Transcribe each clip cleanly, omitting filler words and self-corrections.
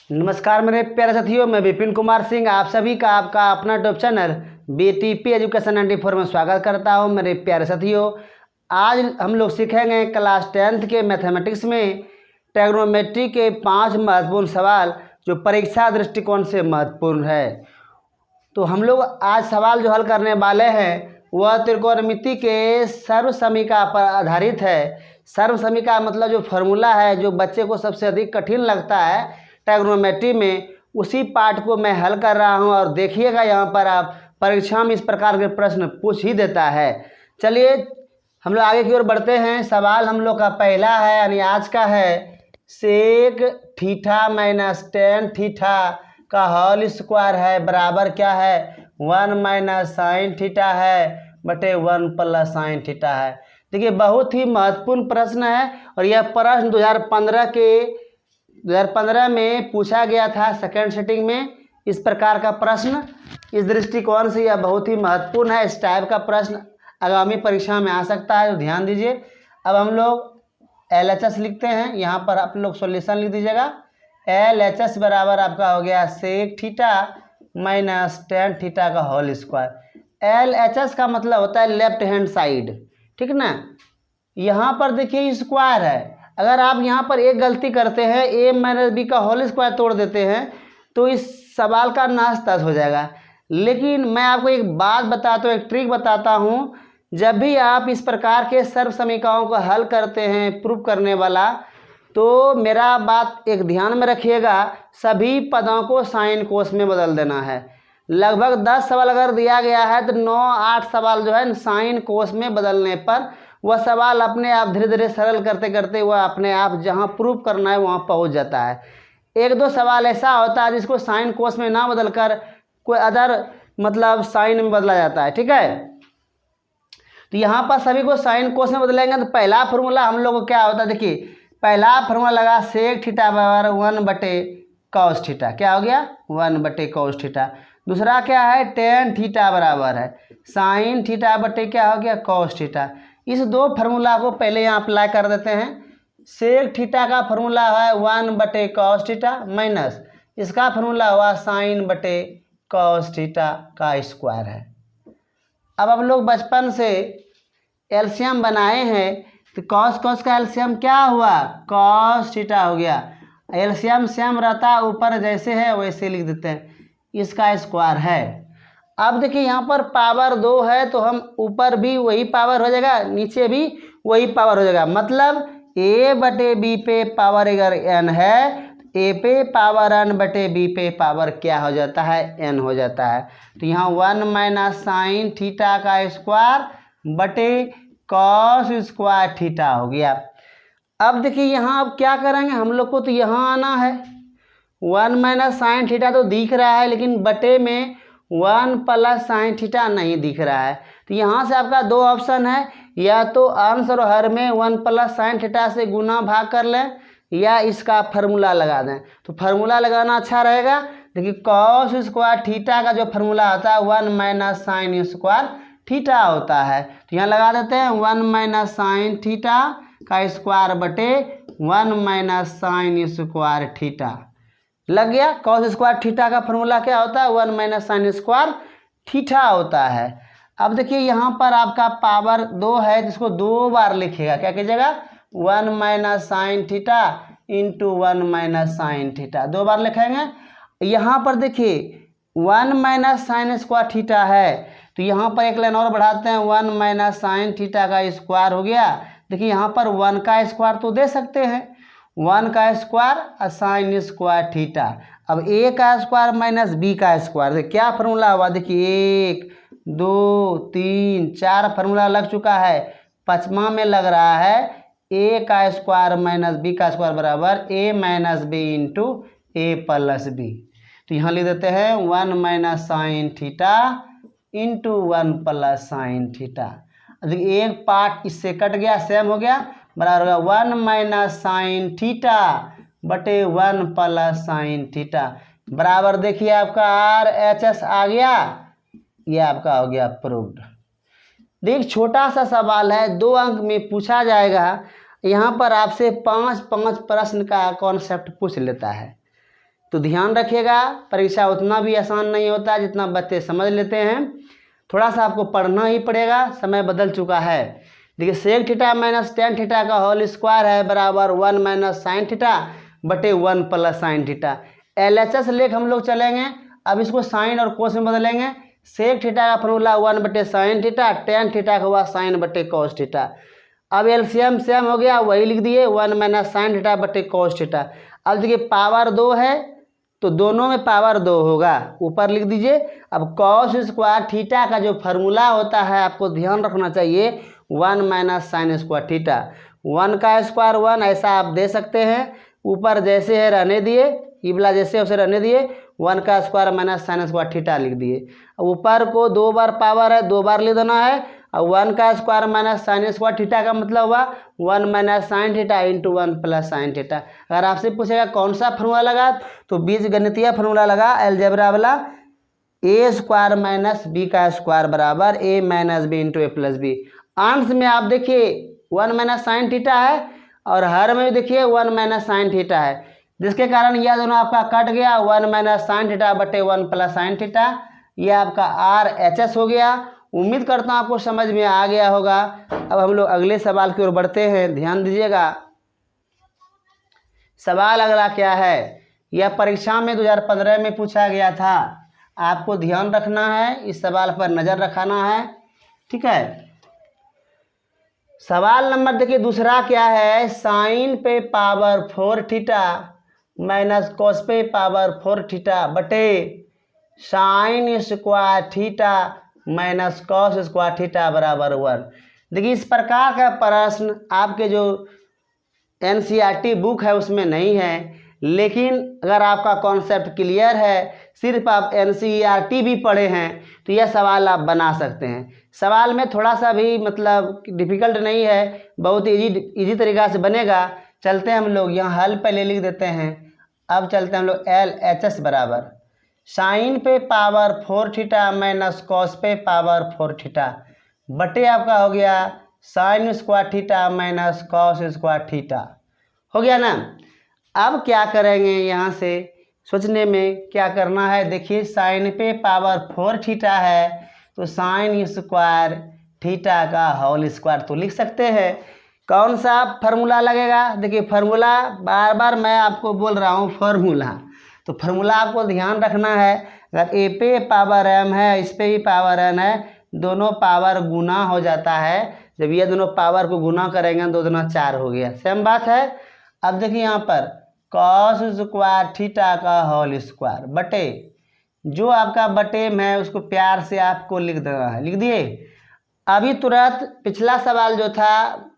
नमस्कार मेरे प्यारे साथियों, मैं विपिन कुमार सिंह आप सभी का आपका अपना यूट्यूब चैनल बीटीपी एजुकेशन 94 में स्वागत करता हूं। मेरे प्यारे साथियों, आज हम लोग सीखेंगे क्लास 10th के मैथमेटिक्स में ट्रिग्नोमेट्री के 5 महत्वपूर्ण सवाल जो परीक्षा दृष्टिकोण से महत्वपूर्ण है। तो हम लोग आज सवाल जो हल करने वाले हैं वह त्रिकोणमिति के सर्वसमीका पर आधारित है। सर्वसमीका मतलब जो फॉर्मूला है जो बच्चे को सबसे अधिक कठिन लगता है ट्रिग्नोमेट्री में, उसी पार्ट को मैं हल कर रहा हूं। और देखिएगा यहाँ पर आप परीक्षा में इस प्रकार के प्रश्न पूछ ही देता है। चलिए हम लोग आगे की ओर बढ़ते हैं। सवाल हम लोग का पहला है, यानी आज का है, sec theta minus tan theta का होल स्क्वायर है बराबर क्या है, 1 माइनस साइन थीटा है बटे 1 प्लस साइन थीटा है। देखिए बहुत ही महत्वपूर्ण प्रश्न है और यह प्रश्न 2015 में पूछा गया था सेकेंड सिटिंग में। इस प्रकार का प्रश्न इस दृष्टिकोण से यह बहुत ही महत्वपूर्ण है। इस टाइप का प्रश्न आगामी परीक्षा में आ सकता है, तो ध्यान दीजिए। अब हम लोग LHS लिखते हैं, यहाँ पर आप लोग सॉल्यूशन लिख दीजिएगा। LHS बराबर आपका हो गया sec theta minus tan theta का होल स्क्वायर। LHS का मतलब होता है लेफ्ट हैंड साइड, ठीक ना। यहाँ पर देखिए स्क्वायर है, अगर आप यहाँ पर एक गलती करते हैं a माइनस बी का होल स्क्वायर तोड़ देते हैं तो इस सवाल का नाश तस हो जाएगा। लेकिन मैं आपको एक बात बताता हूँ, एक ट्रिक बताता हूँ। जब भी आप इस प्रकार के सर्व समीकरणों को हल करते हैं प्रूव करने वाला, तो मेरा बात एक ध्यान में रखिएगा, सभी पदों को साइन कोस में बदल देना है। लगभग 10 सवाल अगर दिया गया है तो 9-8 सवाल जो है साइन कोस में बदलने पर वह सवाल अपने आप धीरे धीरे सरल करते करते वह अपने आप जहां प्रूव करना है वहां पहुंच जाता है। 1-2 सवाल ऐसा होता है जिसको साइन कोस में ना बदलकर कोई अदर मतलब साइन में बदला जाता है, ठीक है। तो यहाँ पर सभी को साइन कोस में बदलेंगे तो पहला फॉर्मूला हम लोग को क्या होता है, देखिए पहला फॉर्मूला लगा सेक थीटा बराबर 1 बटे कॉस थीटा, क्या हो गया 1 बटे कॉस थीटा। दूसरा क्या है, टेन थीटा बराबर है साइन थीटा बटे क्या हो गया कॉस थीटा। इस दो फार्मूला को पहले यहाँ अप्लाई कर देते हैं। सेक थीटा का फार्मूला है 1 बटे कॉस थीटा माइनस इसका फार्मूला हुआ साइन बटे कॉस थीटा का स्क्वायर है। अब हम लोग बचपन से एलसीएम बनाए हैं तो कॉस कॉस का एलसीएम क्या हुआ, कॉस थीटा हो गया। एलसीएम सेम रहता है, ऊपर जैसे है वैसे लिख देते हैं, इसका स्क्वायर है। अब देखिए यहाँ पर पावर 2 है तो हम ऊपर भी वही पावर हो जाएगा, नीचे भी वही पावर हो जाएगा। मतलब a बटे b पे पावर अगर n है तो a पे पावर n बटे b पे पावर क्या हो जाता है, n हो जाता है। तो यहाँ 1 माइनस साइन थीटा का स्क्वायर बटे कॉस स्क्वायर थीटा हो गया। अब देखिए यहाँ अब क्या करेंगे, हम लोग को तो यहाँ आना है। 1 माइनस साइन थीटा तो दिख रहा है लेकिन बटे में 1 प्लस साइन थीटा नहीं दिख रहा है। तो यहाँ से आपका 2 ऑप्शन है, या तो अंश और हर में 1 प्लस साइन थीटा से गुना भाग कर लें या इसका फार्मूला लगा दें। तो फार्मूला लगाना अच्छा रहेगा। देखिए कॉस स्क्वायर थीटा का जो फार्मूला होता है 1 माइनस साइन स्क्वायर थीटा होता है। तो यहाँ लगा देते हैं 1 माइनस साइन थीटा का स्क्वायर बटे 1 माइनस साइन स्क्वायर थीटा लग गया। कॉस स्क्वायर थीटा का फार्मूला क्या होता है, 1 माइनस साइन स्क्वायर थीटा होता है। अब देखिए यहाँ पर आपका पावर 2 है जिसको 2 बार लिखिएगा, क्या कीजिएगा 1 minus sine theta into 1 minus sine theta 2 बार लिखेंगे। यहाँ पर देखिए 1 माइनस साइन स्क्वायर थीटा है तो यहाँ पर एक लाइन और बढ़ाते हैं, 1 माइनस साइन थीटा का स्क्वायर हो गया। देखिए यहाँ पर 1 का स्क्वायर तो दे सकते हैं, 1 का स्क्वायर और साइन स्क्वायर थीटा। अब a का स्क्वायर माइनस b का स्क्वायर, क्या फार्मूला हुआ, देखिए 1 2 3 4 फार्मूला लग चुका है। 5वां में लग रहा है a का स्क्वायर माइनस b का स्क्वायर बराबर a minus b into a plus b. तो यहाँ लिख देते हैं 1 minus sine theta into 1 plus sine theta. देखिए एक पार्ट इससे कट गया, सेम हो गया, बराबर होगा 1 माइनस साइन थीटा बटे 1 प्लस साइन थीटा बराबर। देखिए आपका RHS आ गया, ये आपका हो गया प्रूव्ड। देख छोटा सा सवाल है, 2 अंक में पूछा जाएगा। यहाँ पर आपसे 5 प्रश्न का कॉन्सेप्ट पूछ लेता है। तो ध्यान रखिएगा, परीक्षा उतना भी आसान नहीं होता जितना बच्चे समझ लेते हैं, थोड़ा सा आपको पढ़ना ही पड़ेगा, समय बदल चुका है। देखिए sec theta minus tan theta का होल स्क्वायर है बराबर 1 माइनस साइन थीटा बटे 1 प्लस साइन थीटा। LHS लेख हम लोग चलेंगे, अब इसको साइन और कोस में बदलेंगे। सेक थीटा का फॉर्मूला 1 बटे साइन थीटा, टेन थीटा का हुआ साइन बटे कॉस थीटा। अब एलसीएम सेम हो गया, वही लिख दिए 1 माइनस साइन थीटा बटे कॉस थीटा। अब देखिए पावर 2 है तो दोनों में पावर 2 होगा, ऊपर लिख दीजिए। अब कॉस स्क्वायर थीटा का जो फार्मूला होता है आपको ध्यान रखना चाहिए 1 माइनस साइन स्क्वायर थीटा। 1 का स्क्वायर 1 ऐसा आप दे सकते हैं, ऊपर जैसे है रहने दिए, इबला जैसे उसे रहने दिए, 1 का square minus sign square theta लिख दिए। अब ऊपर को 2 बार पावर है, 2 बार लिख देना है। अब 1 का square minus sign square theta का मतलब हुआ 1 minus sine theta into 1 plus sine theta. अगर आपसे पूछेगा कौन सा फार्मूला लगा तो बीज गणितीय फार्मूला लगा, अलजेब्रा वाला, ए स्क्वायर माइनस बी का स्क्वायर बराबर ए माइनस बी इंटू ए प्लस बी। अंश में आप देखिए 1 माइनस साइन थीटा है और हर में भी देखिए 1 माइनस साइन थीटा है, जिसके कारण यह दोनों आपका कट गया, 1 माइनस साइन थीटा बटे 1 प्लस साइन थीटा। यह आपका RHS हो गया। उम्मीद करता हूँ आपको समझ में आ गया होगा। अब हम लोग अगले सवाल की ओर बढ़ते हैं, ध्यान दीजिएगा। सवाल अगला क्या है, यह परीक्षा में 2015 में पूछा गया था, आपको ध्यान रखना है, इस सवाल पर नज़र रखना है, ठीक है। सवाल नंबर देखिए दूसरा क्या है, साइन पे पावर 4 थीटा माइनस कॉस पे पावर 4 थीटा बटे sign square theta minus cos square theta बराबर 1। देखिए इस प्रकार का प्रश्न आपके जो NCERT बुक है उसमें नहीं है, लेकिन अगर आपका कॉन्सेप्ट क्लियर है, सिर्फ आप NCERT भी पढ़े हैं तो यह सवाल आप बना सकते हैं। सवाल में थोड़ा सा भी मतलब डिफ़िकल्ट नहीं है, बहुत इजी तरीक़ा से बनेगा। चलते हैं हम लोग यहाँ हल पहले लिख देते हैं। अब चलते हैं हम लोग LHS बराबर साइन पे पावर 4 थीटा माइनस कॉस पे पावर 4 थीटा बटे आपका हो गया sign square theta minus cos square theta, हो गया ना। अब क्या करेंगे, यहाँ से सोचने में क्या करना है, देखिए साइन पे पावर 4 थीटा है तो साइन स्क्वायर थीटा का होल स्क्वायर तो लिख सकते हैं। कौन सा फार्मूला लगेगा, देखिए फार्मूला बार बार मैं आपको बोल रहा हूँ फार्मूला, तो फार्मूला आपको ध्यान रखना है। अगर ए पे पावर m है, इस पे भी पावर n है, दोनों पावर गुना हो जाता है। जब ये दोनों पावर को गुना करेंगे 2 दूना 4 हो गया, सेम बात है। अब देखिए यहाँ पर कॉस स्क्वायर थीटा का होल स्क्वायर बटे जो आपका बटे में है उसको प्यार से आपको लिख देना है, लिख दिए। अभी तुरंत पिछला सवाल जो था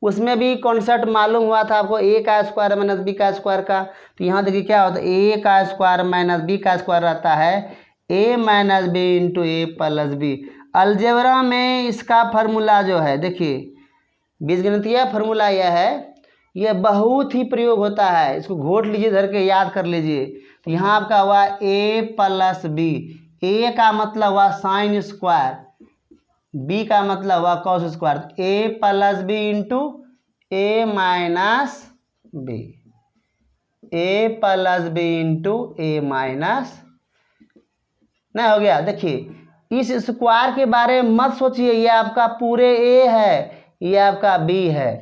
उसमें भी कॉन्सेप्ट मालूम हुआ था आपको, ए का स्क्वायर माइनस बी का स्क्वायर का। तो यहाँ देखिए क्या होता है, ए का स्क्वायर माइनस बी का स्क्वायर रहता है ए माइनस बी इंटू ए प्लस बी। अलजेब्रा में इसका फार्मूला जो है, देखिए बीजगणितीय फार्मूला यह है, यह बहुत ही प्रयोग होता है, इसको घोट लीजिए, धर के याद कर लीजिए। तो यहाँ आपका हुआ ए प्लस बी, ए का मतलब हुआ साइन स्क्वायर, बी का मतलब हुआ कॉस स्क्वायर, ए प्लस बी इंटू ए माइनस बी, ए प्लस बी इंटू ए माइनस, नहीं हो गया। देखिए इस स्क्वायर के बारे में मत सोचिए, ये आपका पूरे ए है, ये आपका बी है,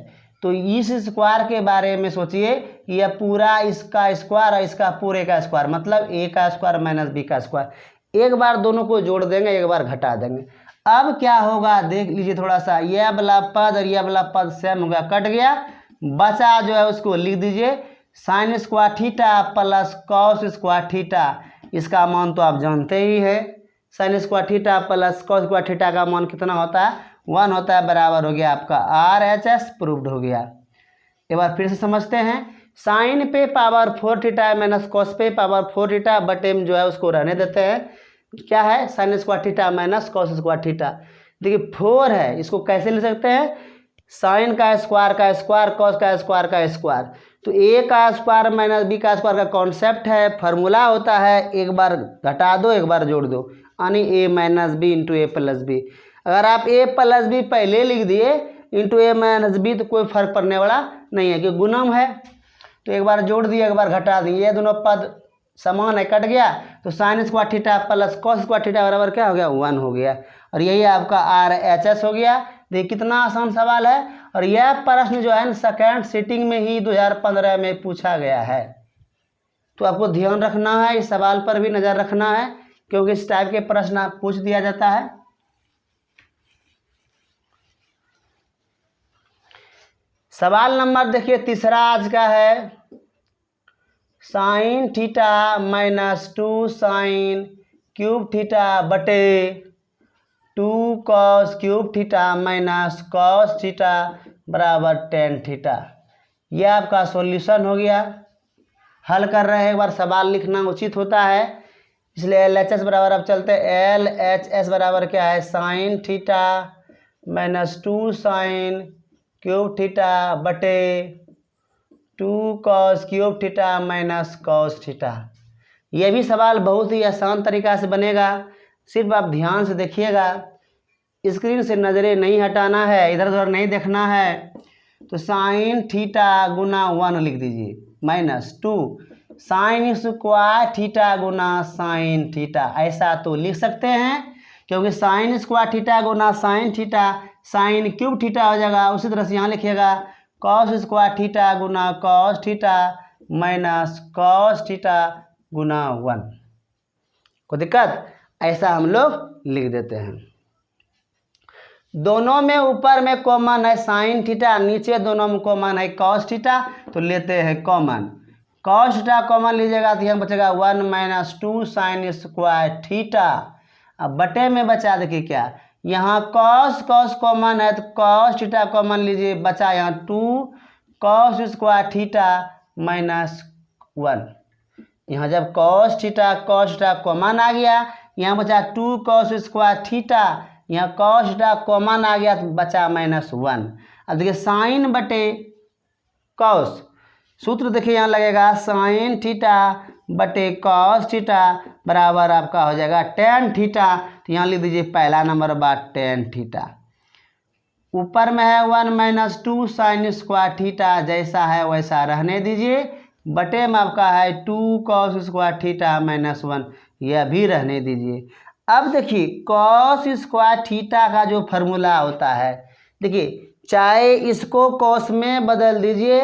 तो इस स्क्वायर के बारे में सोचिए, यह पूरा इसका स्क्वायर और इसका पूरे का स्क्वायर, मतलब ए का स्क्वायर माइनस बी का स्क्वायर। एक बार दोनों को जोड़ देंगे, एक बार घटा देंगे। अब क्या होगा देख लीजिए थोड़ा सा, यह वाला पद और यह वाला पद सेम हो गया, कट गया, बचा जो है उसको लिख दीजिए sign square theta plus cos square theta. इसका मान तो आप जानते ही हैं, sign square theta plus cos square theta का मान कितना होता है, 1 होता है, बराबर हो गया आपका RHS प्रूव्ड हो गया। एक बार फिर से समझते हैं, साइन पे पावर 4 थीटा माइनस कॉस पे पावर 4 थीटा बटे में जो है उसको रहने देते हैं, क्या है sign square theta minus cos square theta. देखिए 4 है, इसको कैसे ले सकते हैं, साइन का स्क्वायर कॉस का स्क्वायर। तो ए का स्क्वायर माइनस बी का स्क्वायर का कॉन्सेप्ट है, फार्मूला होता है, एक बार घटा दो एक बार जोड़ दो, यानी ए माइनस बी इंटू ए प्लस बी। अगर आप ए प्लस बी पहले लिख दिए इंटू ए माइनस बी तो कोई फर्क पड़ने वाला नहीं है, कि गुणम है। तो एक बार जोड़ दिए एक बार घटा दिए, ये दोनों पद समान है, कट गया, तो sign square theta plus cos square theta बराबर क्या हो गया, 1 हो गया। और यही आपका RHS हो गया। देखिए कितना आसान सवाल है। और यह प्रश्न जो है ना सेकेंड सिटिंग में ही 2015 में पूछा गया है। तो आपको ध्यान रखना है, इस सवाल पर भी नज़र रखना है, क्योंकि इस टाइप के प्रश्न पूछ दिया जाता है। सवाल नंबर देखिए तीसरा आज का है, sine theta minus 2 sine cube theta बटे 2 cos cube theta minus cos theta बराबर tan थीटा। यह आपका सॉल्यूशन हो गया। हल कर रहे हैं, एक बार सवाल लिखना उचित होता है, इसलिए LHS बराबर अब चलते हैं, LHS बराबर क्या है, sine theta minus 2 sine cube theta बटे 2 cos cube theta minus cos theta. यह भी सवाल बहुत ही आसान तरीका से बनेगा, सिर्फ आप ध्यान से देखिएगा, स्क्रीन से नज़रें नहीं हटाना है, इधर उधर नहीं देखना है। तो साइन थीटा गुना 1 लिख दीजिए माइनस 2 साइन स्क्वायर थीटा गुना साइन थीटा, ऐसा तो लिख सकते हैं, क्योंकि साइन स्क्वायर थीटा गुना sine theta sine cube theta हो जाएगा। उसी तरह से यहाँ लिखिएगा कॉस स्क्वायर थीटा गुना cos theta minus cos theta गुना 1। कोई दिक्कत, ऐसा हम लोग लिख देते हैं। दोनों में ऊपर में कॉमन है साइन थीटा, नीचे दोनों में कॉमन है कॉस थीटा, तो लेते हैं कॉमन। कॉस थीटा कॉमन लीजिएगा तो यहाँ बचेगा 1 माइनस 2 साइन स्क्वायर थीटा। अब बटे में बचा देखिए क्या, यहाँ कॉस कॉस कॉमन है तो कॉस थीटा कॉमन लीजिए, बचा यहाँ 2 कॉस स्क्वायर थीटा माइनस 1। यहाँ जब कॉस थीटा कॉमन आ गया, यहाँ बचा 2 कॉस स्क्वायर थीटा, यहाँ कॉस थीटा कॉमन आ गया तो बचा -1। अब देखिए साइन बटे कॉस, सूत्र देखिए यहाँ लगेगा साइन थीटा बटे कॉस थीटा बराबर आपका हो जाएगा tan थीटा। तो यहाँ लिख दीजिए पहला नंबर बात tan थीटा। ऊपर में है 1 माइनस 2 साइन स्क्वायर थीटा, जैसा है वैसा रहने दीजिए। बटे में आपका है 2 कॉस स्क्वायर थीटा -1, यह भी रहने दीजिए। अब देखिए कॉस स्क्वायर थीटा का जो फॉर्मूला होता है, देखिए चाहे इसको कॉस में बदल दीजिए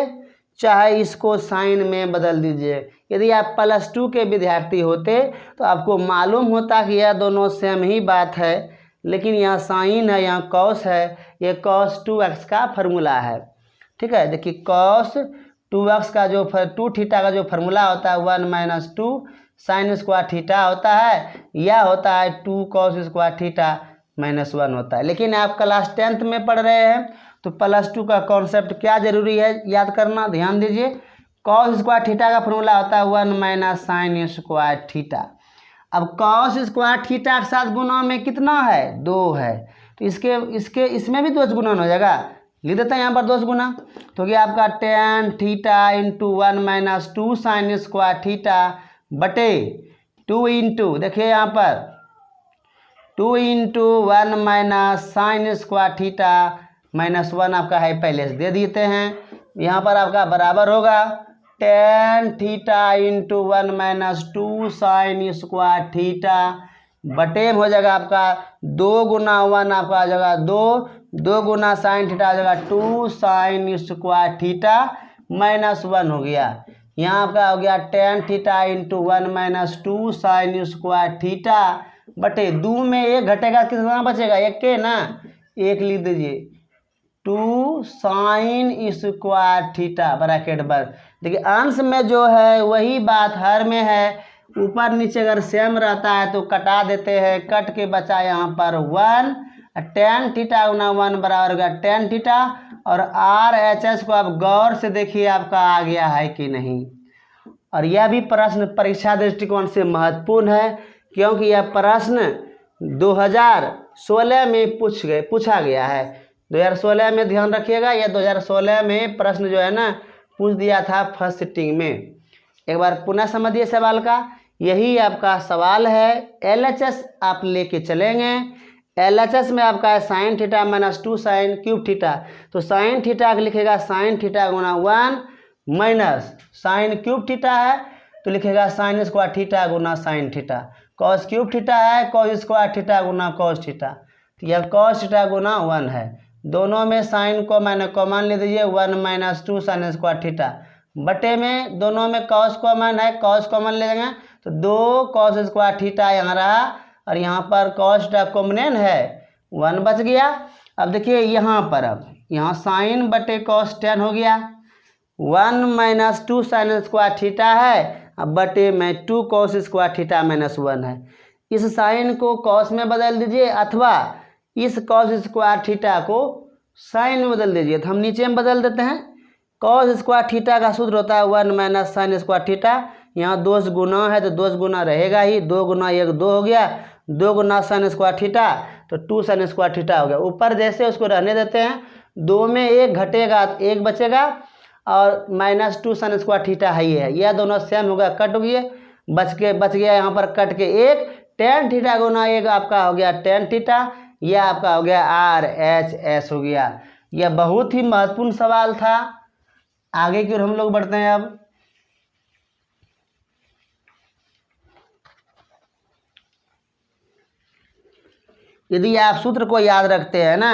चाहे इसको साइन में बदल दीजिए। यदि आप +2 के विद्यार्थी होते तो आपको मालूम होता कि यह दोनों सेम ही बात है, लेकिन यहाँ साइन है यहाँ कॉस है, ये cos 2x का फॉर्मूला है। ठीक है, देखिए cos 2x का जो 2 थीटा का जो फॉर्मूला होता है 1 माइनस 2 साइन स्क्वायर थीटा होता है, यह होता है 2 कॉस स्क्वायर थीटा -1 होता है। लेकिन आप क्लास 10th में पढ़ रहे हैं तो +2 का कॉन्सेप्ट क्या जरूरी है याद करना, ध्यान दीजिए। कॉस स्क्वायर थीटा का फॉर्मूला होता है 1 माइनस साइन स्क्वायर थीटा। अब कॉस स्क्वायर थीटा के साथ गुना में कितना है, 2 है, तो इसमें भी 2 गुना हो जाएगा, लिख देते हैं यहाँ पर 2 गुना। तो क्या आपका tan theta into 1 minus 2 sine square theta बटे 2 इंटू देखिए यहाँ पर 2 into 1 minus sign square theta -1 आपका है, पहले से दे देते हैं। यहाँ पर आपका बराबर होगा tan theta into 1 minus 2 sine square theta बटे में हो जाएगा आपका 2 गुना 1 आपका आ जाएगा 2 गुना साइन थीटा आ जाएगा 2 साइन स्क्वायर थीटा -1 हो गया। यहाँ आपका हो गया tan theta into 1 minus 2 sine square theta बटे 2 में 1 घटेगा, कितना बचेगा, 1 के ना, 1 लिख दीजिए 2 साइन स्क्वायर थीटा ब्रैकेट बंद। देखिए अंश में जो है वही बात हर में है, ऊपर नीचे अगर सेम रहता है तो कटा देते हैं, कट के बचा यहाँ पर 1, tan थीटा गुना 1 बराबर होगा tan थीटा। और RHS को आप गौर से देखिए आपका आ गया है कि नहीं। और यह भी प्रश्न परीक्षा दृष्टिकोण से महत्वपूर्ण है, क्योंकि यह प्रश्न 2016 में पूछा गया है। 2016 में ध्यान रखिएगा, यह 2016 में प्रश्न जो है ना पूछ दिया था फर्स्ट सिटिंग में। एक बार पुनः समझिए सवाल का, यही आपका सवाल है। LHS आप लेके चलेंगे, LHS में आपका है sine theta -2 sine cube theta, तो साइन थीटा लिखेगा साइन थीटा गुना 1 माइनस साइन क्यूब थीटा है, तो लिखेगा साइन स्क्वायर थीटा गुना sine theta. Cos cube theta है, कॉस स्क्वायर थीटा गुना कॉस थीटा, तो यह कॉस थीटा गुना 1 है। दोनों में साइन को मैंने कॉमन ले दीजिए, 1 - 2 साइन स्क्वायर थीटा, बटे में दोनों में कॉस कॉमन है, कॉस कॉमन ले लेंगे तो 2 कॉस स्क्वायर थीटा यहाँ रहा, और यहाँ पर कॉस थीटा कॉमन है, 1 बच गया। अब देखिए यहाँ पर, अब यहाँ साइन बटे कॉस tan हो गया, 1 - 2 साइन स्क्वायर थीटा है, अब बटे में 2 कॉस स्क्वायर थीटा -1 है। इस साइन को कॉस में बदल दीजिए, अथवा इस कॉस स्क्वायर थीटा को साइन में बदल दीजिए। तो हम नीचे में बदल देते हैं। कॉस स्क्वायर थीटा का सूत्र होता है 1 - साइन स्क्वायर थीटा। यहाँ 2 गुना है तो 2 गुना रहेगा ही, 2 गुना 1 2 हो गया, 2 गुना साइन स्क्वायर थीटा तो 2 साइन स्क्वायर थीटा हो गया। ऊपर जैसे उसको रहने देते हैं, 2 में 1 घटेगा 1 बचेगा, और -2 साइन स्क्वायर थीटा है, ये है, यह दोनों सेम हो गया, कट हो गए, बच गया यहाँ पर कट के 1, tan थीटा गुना 1 आपका हो गया tan थीटा, यह आपका हो गया RHS हो गया। यह बहुत ही महत्वपूर्ण सवाल था। आगे की ओर हम लोग बढ़ते हैं। अब यदि आप सूत्र को याद रखते हैं ना,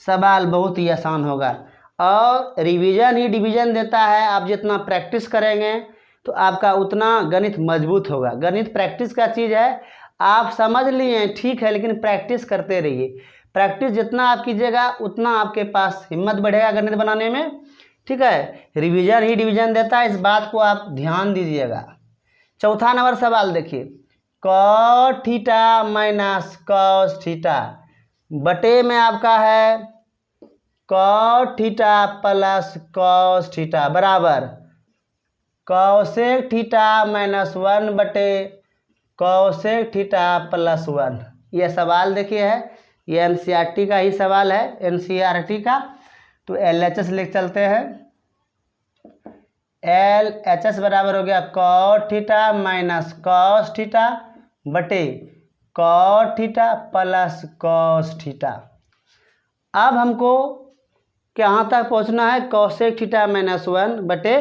सवाल बहुत ही आसान होगा, और रिवीजन ही डिवीजन देता है। आप जितना प्रैक्टिस करेंगे तो आपका उतना गणित मजबूत होगा। गणित प्रैक्टिस का चीज़ है, आप समझ लिए ठीक है, लेकिन प्रैक्टिस करते रहिए। प्रैक्टिस जितना आप कीजिएगा उतना आपके पास हिम्मत बढ़ेगा गणित बनाने में, ठीक है। रिवीजन ही डिवीजन देता है, इस बात को आप ध्यान दीजिएगा। चौथा नंबर सवाल देखिए, cos theta minus cos theta बटे में आपका है cos theta plus cos theta बराबर cosec थीटा -1 बटे cosec थीटा +1। यह सवाल देखिए है, ये NCERT का ही सवाल है, NCERT का। तो LHS लिख चलते हैं, LHS बराबर हो गया cot theta minus cos theta बटे cot theta plus cos theta. अब हमको कहाँ तक पहुँचना है, cosec थीटा -1 बटे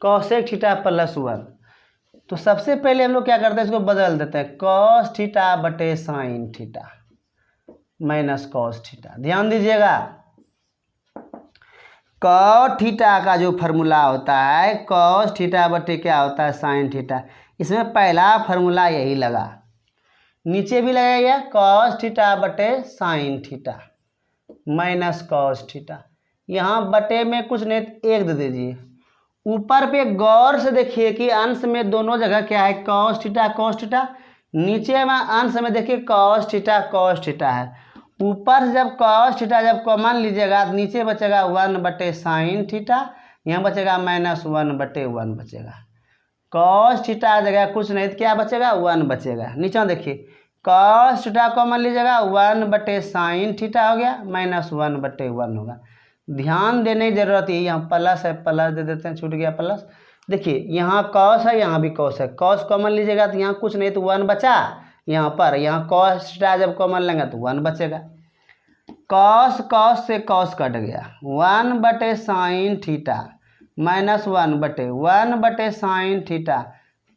cosec थीटा +1। तो सबसे पहले हम लोग क्या करते हैं, इसको बदल देते हैं, cos थीटा बटे sine theta minus cos theta. ध्यान दीजिएगा, cos थीटा का जो फॉर्मूला होता है cos थीटा बटे क्या होता है साइन थीटा, इसमें पहला फॉर्मूला यही लगा, नीचे भी लगाइए cos थीटा बटे sine theta minus cos theta. यहाँ बटे में कुछ नहीं 1 दे दीजिए। ऊपर पे गौर से देखिए कि अंश में दोनों जगह क्या है, cos थीटा, नीचे में अंश में देखिए cos थीटा है। ऊपर से जब cos थीटा जब कॉमन लीजिएगा, नीचे बचेगा 1 बटे साइन थीटा, यहाँ बचेगा -1 बटे 1 बचेगा। cos थीटा जगह कुछ नहीं तो क्या बचेगा, 1 बचेगा। नीचे देखिए cos थीटा कॉमन लीजिएगा, 1 बटे साइन थीटा हो गया, -1 बटे 1 होगा। ध्यान देने की जरूरत है, यहाँ प्लस है, प्लस दे देते हैं, छूट गया प्लस। देखिए यहाँ cos है, यहाँ भी cos है, cos कॉमन लीजिएगा तो यहाँ कुछ नहीं तो 1 बचा, यहाँ पर यहाँ cos थीटा जब कॉमन लेंगे तो 1 बचेगा। cos से cos कट गया, 1 बटे साइन थीटा -1 बटे 1 बटे साइन थीटा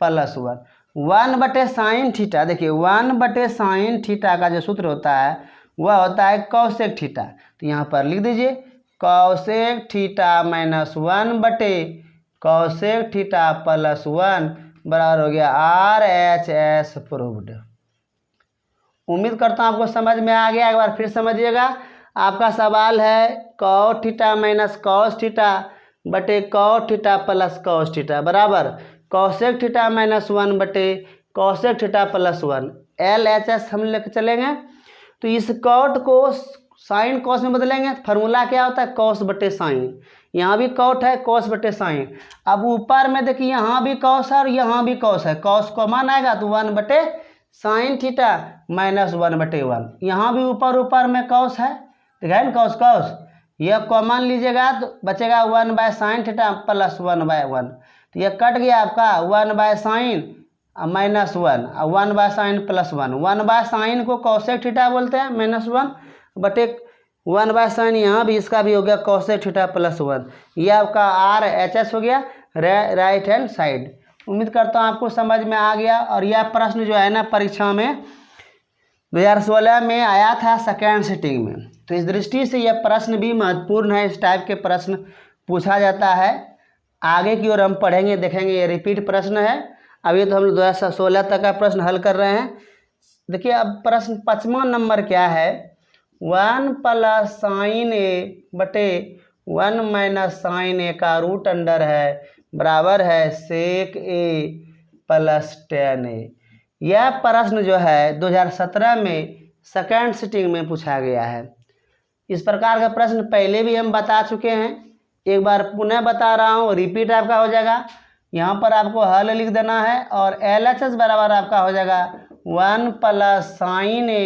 +1। 1 बटे साइन थीटा, देखिए 1 बटे साइन थीटा का जो सूत्र होता है वह होता है cosec थीटा। तो यहाँ पर लिख दीजिए cosec थीटा -1 बटे cosec थीटा +1 बराबर हो गया RHS प्रूव्ड। उम्मीद करता हूँ आपको समझ में आ गया। एक बार फिर समझिएगा, आपका सवाल है cot theta minus cos theta बटे cot theta plus cos theta बराबर cosec थीटा -1 बटे cosec थीटा +1। LHS हम लेकर चलेंगे, तो इस cot को साइन cos में बदलेंगे। फार्मूला क्या होता है, cos बटे साइन, यहाँ भी cot है, cos बटे साइन। अब ऊपर में देखिए यहाँ भी cos है और यहाँ भी cos है, cos कॉमन आएगा तो 1 बटे साइन थीटा -1 बटे 1। यहाँ भी ऊपर में cos है, देखिए ना cos, यह कॉमन लीजिएगा तो बचेगा 1 बाय साइन थीटा +1 बाय 1। तो यह कट गया आपका 1 बाय साइन -1 और 1 बाय साइन +1। 1 बाय साइन को cosec थीटा बोलते हैं -1 बटे 1 बाय साइन, यहाँ भी इसका भी हो गया cosec थीटा +1। यह आपका RHS हो गया, राइट हैंड साइड। उम्मीद करता हूँ आपको समझ में आ गया। और यह प्रश्न जो है ना परीक्षा में 2016 में आया था सेकेंड सिटिंग में, तो इस दृष्टि से यह प्रश्न भी महत्वपूर्ण है। इस टाइप के प्रश्न पूछा जाता है। आगे की ओर हम पढ़ेंगे, देखेंगे। ये रिपीट प्रश्न है। अभी तो हम लोग 2016 तक का प्रश्न हल कर रहे हैं। देखिए अब प्रश्न 5वां नंबर क्या है, 1 + sin a बटे 1 - sin a का रूट अंडर है बराबर है sec a + tan a। यह प्रश्न जो है 2017 में सेकेंड सिटिंग में पूछा गया है। इस प्रकार का प्रश्न पहले भी हम बता चुके हैं, एक बार पुनः बता रहा हूँ, रिपीट आपका हो जाएगा। यहाँ पर आपको हल लिख देना है और LHS बराबर आपका हो जाएगा 1 + sin a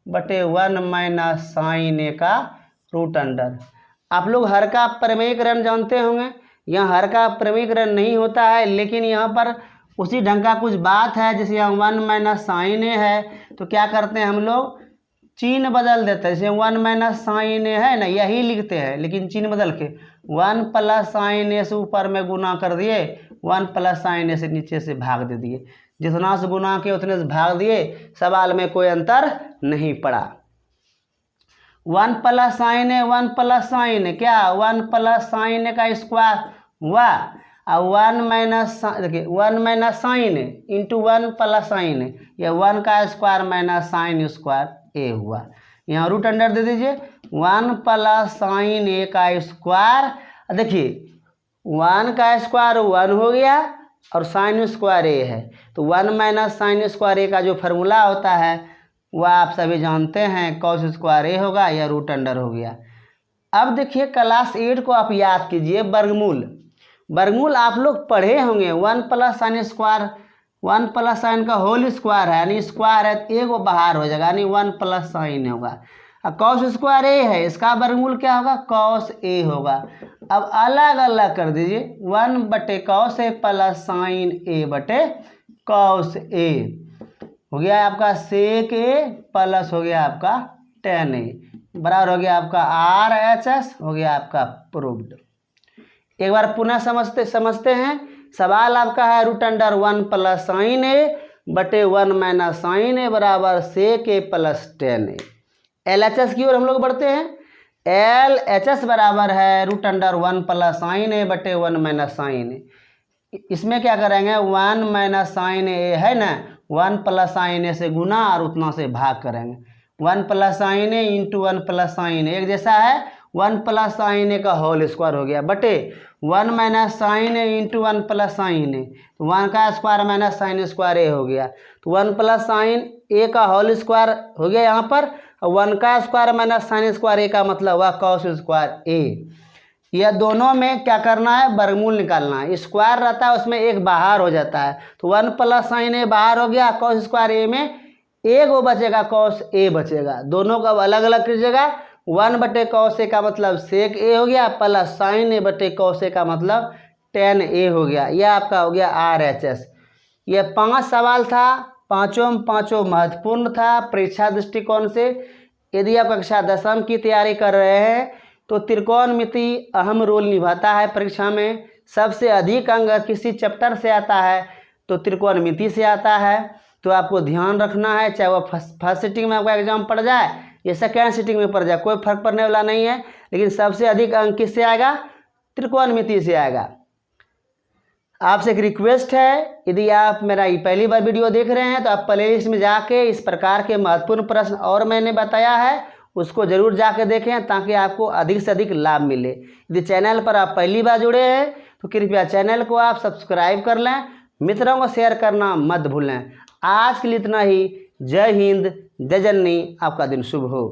बटे 1 - sin a का रूट अंडर। आप लोग हर का प्रमेयीकरण जानते होंगे। यहाँ हर का प्रमेयीकरण नहीं होता है, लेकिन यहाँ पर उसी ढंग का कुछ बात है। जैसे यहाँ 1 - sin a है तो क्या करते हैं हम लोग, चिन्ह बदल देते हैं। जैसे 1 - sin a है ना, यही लिखते हैं, लेकिन चिन्ह बदल के 1 + sin a से ऊपर में गुना कर दिए, 1 + sin a से नीचे से भाग दे दिए। जितना से गुना के उतने से भाग दिए, सवाल में कोई अंतर नहीं पड़ा। 1 + sin a 1 + sin a क्या, 1 + sin a का स्क्वायर हुआ और 1 - देखिए 1 - sin a into 1 + sin a, यह 1 का square minus sine square a हुआ। यहाँ रूट अंडर दे दीजिए, 1 + sin a का स्क्वायर। देखिए 1 का स्क्वायर 1 हो गया और साइन स्क्वायर a है, तो 1 - sin स्क्वायर a का जो फार्मूला होता है वह आप सभी जानते हैं, कॉस स्क्वायर a होगा, या रूट अंडर हो गया। अब देखिए क्लास 8 को आप याद कीजिए, वर्गमूल। वर्गमूल आप लोग पढ़े होंगे, 1 + sin स्क्वायर, 1 + sin का होल स्क्वायर है, यानी स्क्वायर है तो एक वो बाहर हो जाएगा, यानी 1 + sin होगा। अब कॉस स्क्वायर a है, इसका वर्गमूल क्या होगा, कॉस a होगा। अब अलग अलग कर दीजिए, 1 बटे कॉस a + sin a बटे कॉस a हो गया आपका सेक a प्लस हो गया आपका tan a बराबर हो गया आपका RHS हो गया आपका प्रूव्ड। एक बार पुनः समझते हैं। सवाल आपका है रूट अंडर 1 + sin a बटे 1 - sin a बराबर सेक a + tan a। LHS की ओर हम लोग बढ़ते हैं। LHS बराबर है रूट अंडर 1 + sin a बटे 1 - sin a। इसमें क्या करेंगे, 1 - sin a है ना, 1 + sin a से गुना और उतना से भाग करेंगे। 1 + sin a into 1 + sin a एक जैसा है, 1 + sin a का होल स्क्वायर हो गया बटे 1 - sin a into 1 + sin a, तो 1 का square minus sine square a हो गया, तो 1 + sin a का होल स्क्वायर हो गया यहाँ पर, और 1 का square minus sine square a का मतलब हुआ कॉस स्क्वायर a। यह दोनों में क्या करना है, वर्गमूल निकालना है। स्क्वायर रहता है उसमें एक बाहर हो जाता है, तो 1 + sin a बाहर हो गया, कॉस स्क्वायर a में एक वो बचेगा, कॉस a बचेगा। दोनों का अलग अलग कीजिएगा। 1 बटे कॉस a का मतलब सेक a हो गया, प्लस sin a बटे कॉस a का मतलब tan a हो गया। यह आपका हो गया RHS। यह 5 सवाल था, पाँचों महत्वपूर्ण था परीक्षा दृष्टिकोण से। यदि आप कक्षा 10वीं की तैयारी कर रहे हैं तो त्रिकोणमिति अहम रोल निभाता है परीक्षा में। सबसे अधिक अंक किसी चैप्टर से आता है तो त्रिकोणमिति से आता है, तो आपको ध्यान रखना है। चाहे वो फर्स्ट सिटिंग में आपका एग्जाम पड़ जाए या सेकेंड सिटिंग में पड़ जाए, कोई फर्क पड़ने वाला नहीं है, लेकिन सबसे अधिक अंक किससे आएगा, त्रिकोणमिति से आएगा। आपसे एक रिक्वेस्ट है, यदि आप मेरा पहली बार वीडियो देख रहे हैं तो आप प्लेलिस्ट में जाके इस प्रकार के महत्वपूर्ण प्रश्न और मैंने बताया है उसको जरूर जाके देखें, ताकि आपको अधिक से अधिक लाभ मिले। यदि चैनल पर आप पहली बार जुड़े हैं तो कृपया चैनल को आप सब्सक्राइब कर लें, मित्रों को शेयर करना मत भूलें। आज के लिए इतना ही। जय हिंद, जय जननी, आपका दिन शुभ हो।